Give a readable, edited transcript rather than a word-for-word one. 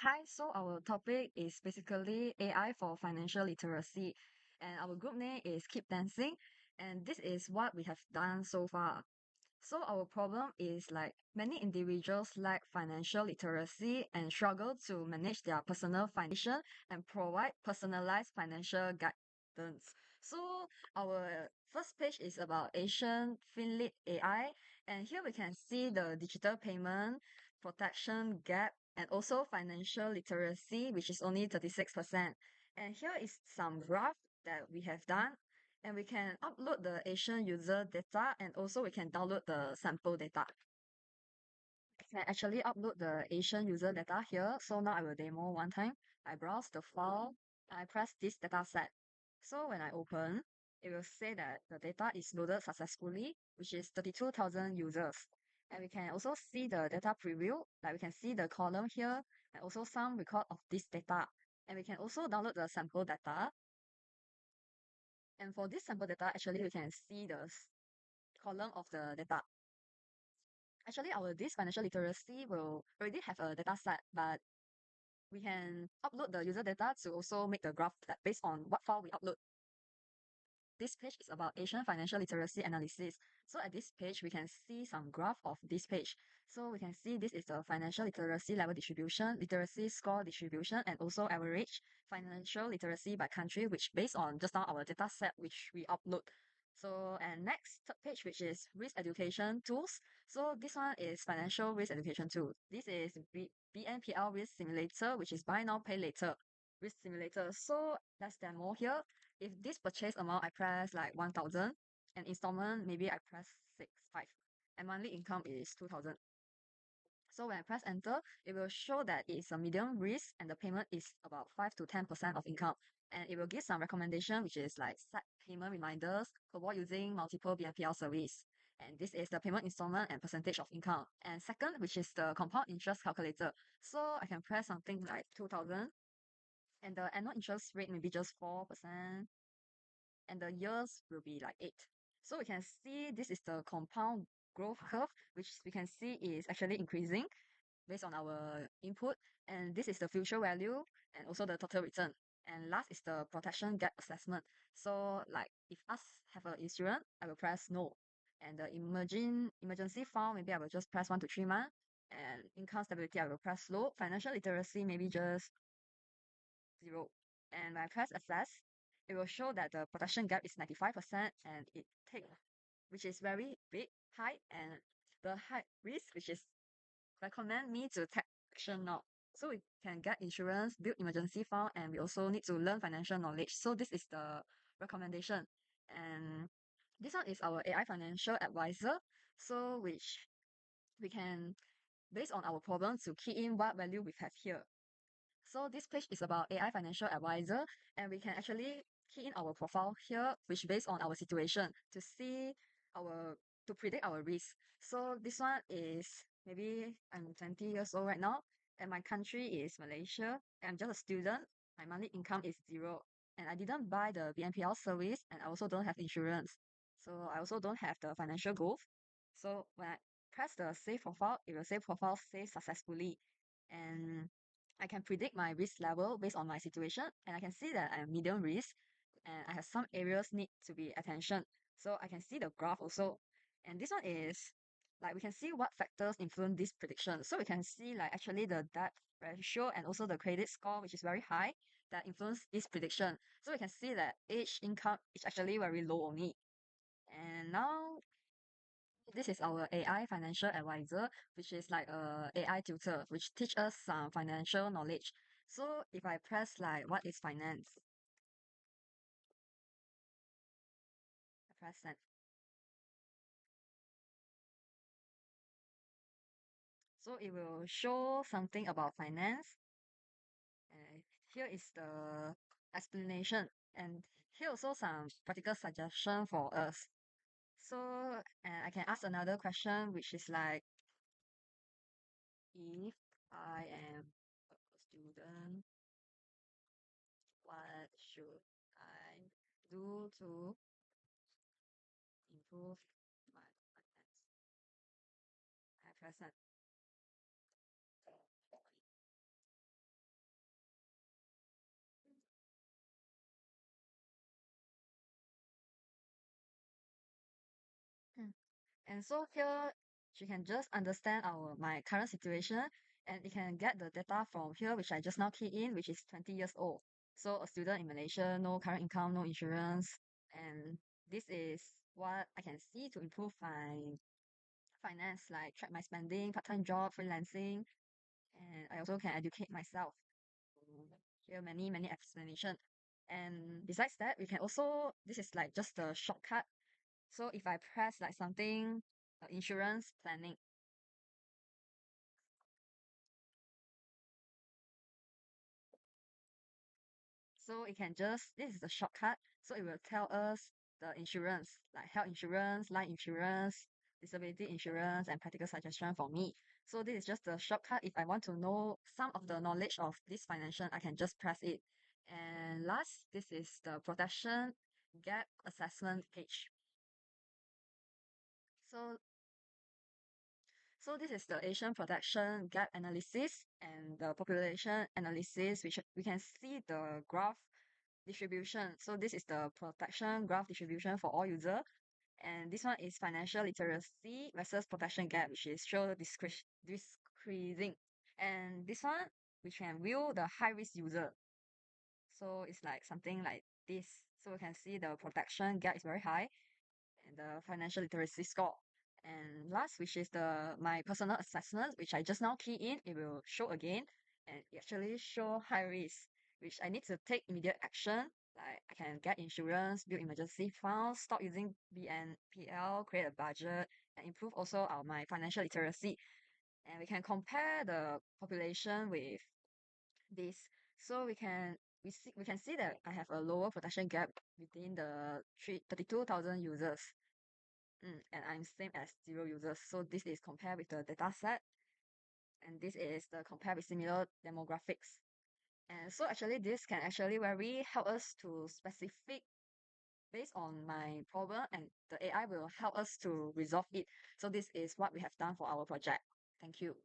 Hi, so our topic is basically AI for financial literacy, and our group name is Keep Dancing, and this is what we have done so far. So our problem is like many individuals lack financial literacy and struggle to manage their personal financial and provide personalized financial guidance. So our first page is about Asian FinLit AI, and here we can see the digital payment protection gap and also financial literacy, which is only 36%. And here is some graph that we have done, and we can upload the Asian user data, and also we can download the sample data. I can actually upload the Asian user data here. So now I will demo one time. I browse the file, I press this data set. So when I open, it will say that the data is loaded successfully, which is 32,000 users. And we can also see the data preview, like we can see the column here, and also some record of this data. And we can also download the sample data. And for this sample data, actually, we can see the column of the data. Actually, our this financial literacy will already have a data set, but we can upload the user data to also make the graph that based on what file we upload. This page is about Asian financial literacy analysis. So at this page, we can see some graph of this page. So we can see this is the financial literacy level distribution, literacy score distribution, and also average financial literacy by country, which based on just now our data set, which we upload. So, and next third page, which is risk education tools. So this one is financial risk education tool. This is BNPL risk simulator, which is buy now, pay later risk simulator. So let's demo here. If this purchase amount I press like 1,000 and installment maybe I press 5 and monthly income is 2,000. So when I press enter, it will show that it's a medium risk and the payment is about 5 to 10% of income. And it will give some recommendation, which is like set payment reminders, avoid using multiple BNPL service. And this is the payment installment and percentage of income. And second, which is the compound interest calculator. So I can press something like 2,000 and the annual interest rate may be just 4%, and the years will be like 8. So we can see this is the compound growth curve, which we can see is actually increasing based on our input. And this is the future value and also the total return. And last is the protection gap assessment. So like if us have an insurance, I will press no. And the emergency fund, maybe I will just press 1 to 3 months. And income stability, I will press low. Financial literacy, maybe just 0. And when I press assess, it will show that the protection gap is 95% and it take, which is very big, high, and the high risk, which is recommend me to take action now. So we can get insurance, build emergency fund, and we also need to learn financial knowledge. So this is the recommendation. And this one is our AI financial advisor. So which we can, based on our problem, to key in what value we have here. So this page is about AI financial advisor, and we can actually key in our profile here, which based on our situation to see our to predict our risk. So this one is maybe I'm 20 years old right now, and my country is Malaysia. I'm just a student. My monthly income is 0, and I didn't buy the BNPL service, and I also don't have insurance. So I also don't have the financial goals. So when I press the save profile, it will say profile saved successfully, and I can predict my risk level based on my situation, and I can see that I'm medium risk and I have some areas need to be attention. So I can see the graph also. And this one is like we can see what factors influence this prediction. So we can see like actually the debt ratio and also the credit score, which is very high, that influence this prediction. So we can see that age income is actually very low only. And now this is our AI financial advisor, which is like a AI tutor, which teach us some financial knowledge. So if I press like what is finance, I press send. So it will show something about finance. And here is the explanation. And here also some practical suggestion for us. So and I can ask another question, which is like if I am a student, what should I do to improve my finance? I present. And so here she can just understand my current situation, and it can get the data from here, which I just now key in, which is 20 years old. So a student in Malaysia, no current income, no insurance, and this is what I can see to improve my finance, like track my spending, part-time job, freelancing, and I also can educate myself. Here many explanation. And besides that, we can also, this is like just a shortcut. So if I press like something, insurance planning, so it can just, this is the shortcut. So it will tell us the insurance, like health insurance, life insurance, disability insurance, and practical suggestion for me. So this is just the shortcut. If I want to know some of the knowledge of this financial, I can just press it. And last, this is the protection gap assessment page. So this is the Asian protection gap analysis and the population analysis, which we can see the graph distribution. So this is the protection graph distribution for all users. And this one is financial literacy versus protection gap, which is show decreasing. And this one, we can view the high risk user. So it's like something like this. So we can see the protection gap is very high and the financial literacy score. And last, which is the my personal assessment, which I just now key in, it will show again, and it actually show high risk, which I need to take immediate action. Like I can get insurance, build emergency funds, stop using BNPL, create a budget, and improve also my financial literacy. And we can compare the population with this, so we can see that I have a lower protection gap within the 32,000 users. And I'm same as zero users. So this is compared with the data set, and this is the compare with similar demographics. And so actually this can actually very help us to specific based on my problem, and the AI will help us to resolve it. So this is what we have done for our project. Thank you.